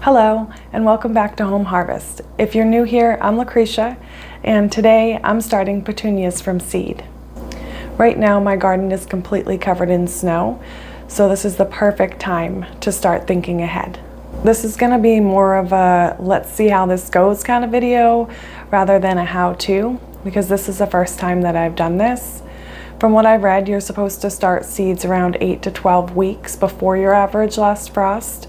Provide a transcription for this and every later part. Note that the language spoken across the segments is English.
Hello, and welcome back to Home Harvest. If you're new here, I'm Lucretia, and today I'm starting petunias from seed. Right now my garden is completely covered in snow, so this is the perfect time to start thinking ahead. This is going to be more of a let's see how this goes kind of video rather than a how-to, because this is the first time that I've done this. From what I've read, you're supposed to start seeds around 8 to 12 weeks before your average last frost.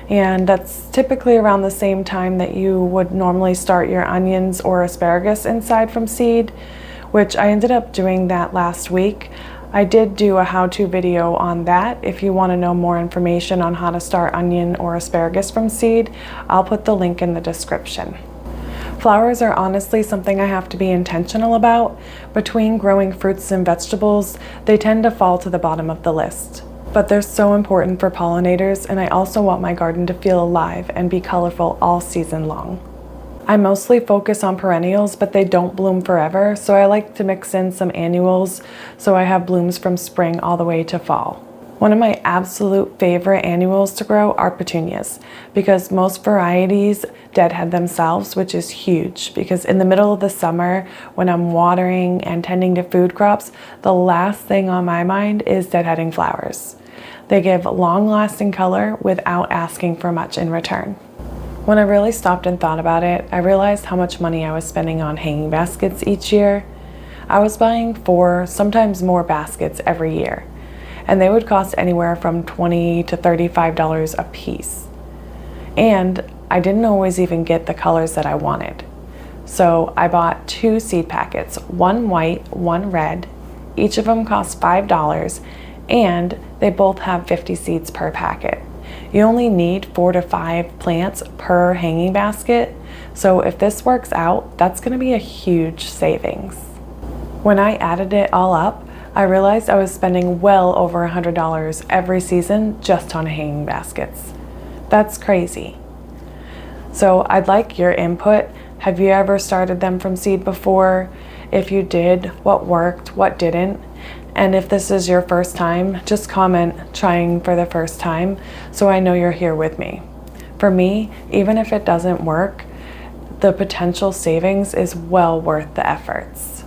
And that's typically around the same time that you would normally start your onions or asparagus inside from seed, which I ended up doing that last week. I did do a how-to video on that. If you want to know more information on how to start onion or asparagus from seed, I'll put the link in the description. Flowers are honestly something I have to be intentional about. Between growing fruits and vegetables, they tend to fall to the bottom of the list. But they're so important for pollinators, and I also want my garden to feel alive and be colorful all season long. I mostly focus on perennials, but they don't bloom forever, so I like to mix in some annuals so I have blooms from spring all the way to fall. One of my absolute favorite annuals to grow are petunias, because most varieties deadhead themselves, which is huge because in the middle of the summer when I'm watering and tending to food crops, the last thing on my mind is deadheading flowers. They give long-lasting color without asking for much in return. When I really stopped and thought about it, I realized how much money I was spending on hanging baskets each year. I was buying 4, sometimes more baskets every year, and they would cost anywhere from $20 to $35 a piece. And I didn't always even get the colors that I wanted. So I bought 2 seed packets, one white, one red. Each of them cost $5, and they both have 50 seeds per packet. You only need 4 to 5 plants per hanging basket, so if this works out, that's going to be a huge savings. When I added it all up, I realized I was spending well over $100 every season just on hanging baskets. That's crazy. So I'd like your input. Have you ever started them from seed before? If you did, what worked, what didn't? And if this is your first time, just comment trying for the first time so I know you're here with me. For me, even if it doesn't work, the potential savings is well worth the efforts.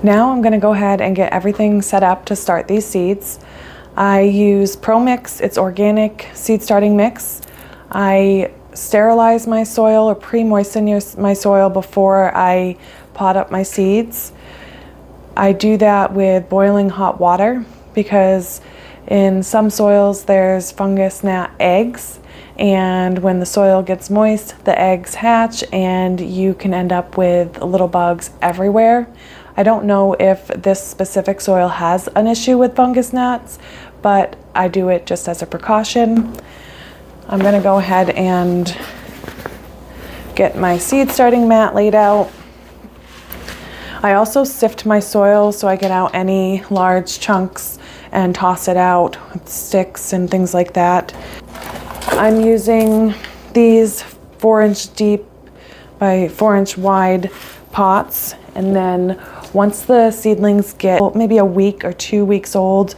Now I'm going to go ahead and get everything set up to start these seeds. I use Pro Mix, it's organic seed starting mix. I sterilize my soil or pre-moisten my soil before I pot up my seeds. I do that with boiling hot water because in some soils there's fungus gnat eggs, and when the soil gets moist, the eggs hatch and you can end up with little bugs everywhere. I don't know if this specific soil has an issue with fungus gnats, but I do it just as a precaution. I'm going to go ahead and get my seed starting mat laid out. I also sift my soil so I get out any large chunks and toss it out with sticks and things like that. I'm using these 4-inch deep by 4-inch wide pots, and then once the seedlings get maybe a week or 2 weeks old,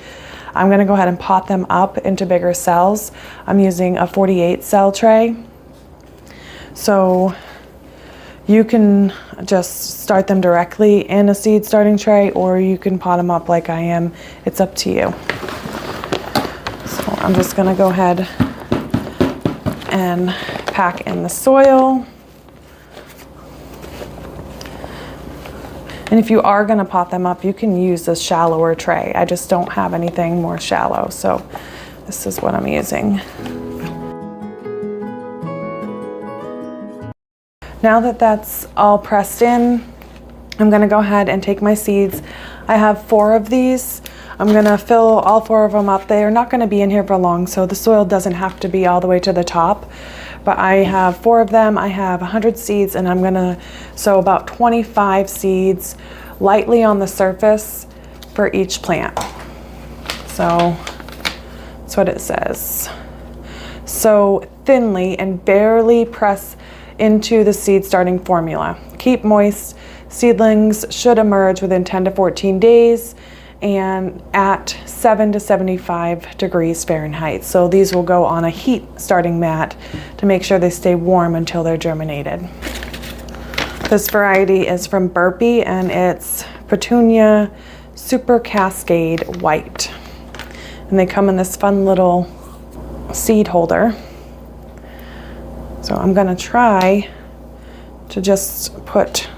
I'm going to go ahead and pot them up into bigger cells. I'm using a 48 cell tray. So you can just start them directly in a seed starting tray, or you can pot them up like I am. It's up to you. So I'm just going to go ahead and pack in the soil. And if you are going to pot them up, you can use a shallower tray. I just don't have anything more shallow, so this is what I'm using. Now that that's all pressed in, I'm going to go ahead and take my seeds. I have 4 of these. I'm going to fill all 4 of them up. They're not going to be in here for long, so the soil doesn't have to be all the way to the top. But I have 4 of them. I have 100 seeds, and I'm going to sow about 25 seeds lightly on the surface for each plant. So that's what it says. Sow thinly and barely press into the seed starting formula. Keep moist. Seedlings should emerge within 10 to 14 days, and at 7 to 75 degrees Fahrenheit. So these will go on a heat starting mat to make sure they stay warm until they're germinated. This variety is from Burpee and it's Petunia Super Cascade White. And they come in this fun little seed holder. So I'm gonna try to just put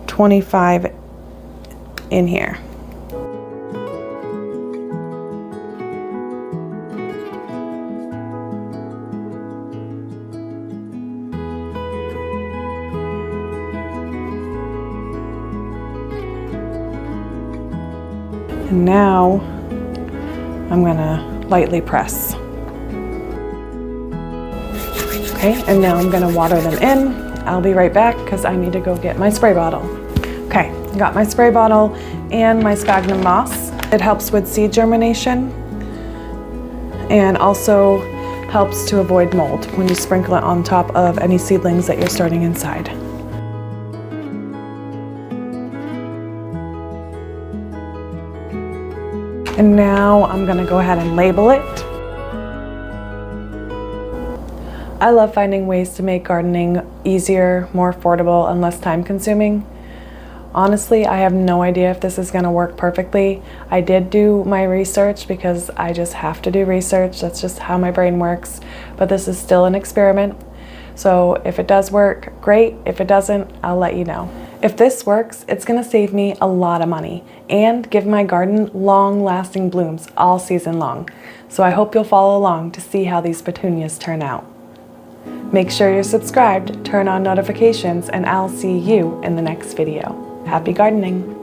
25 in here. And now I'm gonna lightly press. Okay, and now I'm gonna water them in. I'll be right back because I need to go get my spray bottle. Okay, got my spray bottle and my sphagnum moss. It helps with seed germination and also helps to avoid mold when you sprinkle it on top of any seedlings that you're starting inside. And now I'm gonna go ahead and label it. I love finding ways to make gardening easier, more affordable, and less time consuming. Honestly, I have no idea if this is gonna work perfectly. I did do my research because I just have to do research. That's just how my brain works. But this is still an experiment. So if it does work, great. If it doesn't, I'll let you know. If this works, it's gonna save me a lot of money and give my garden long-lasting blooms all season long. So I hope you'll follow along to see how these petunias turn out. Make sure you're subscribed, turn on notifications, and I'll see you in the next video. Happy gardening!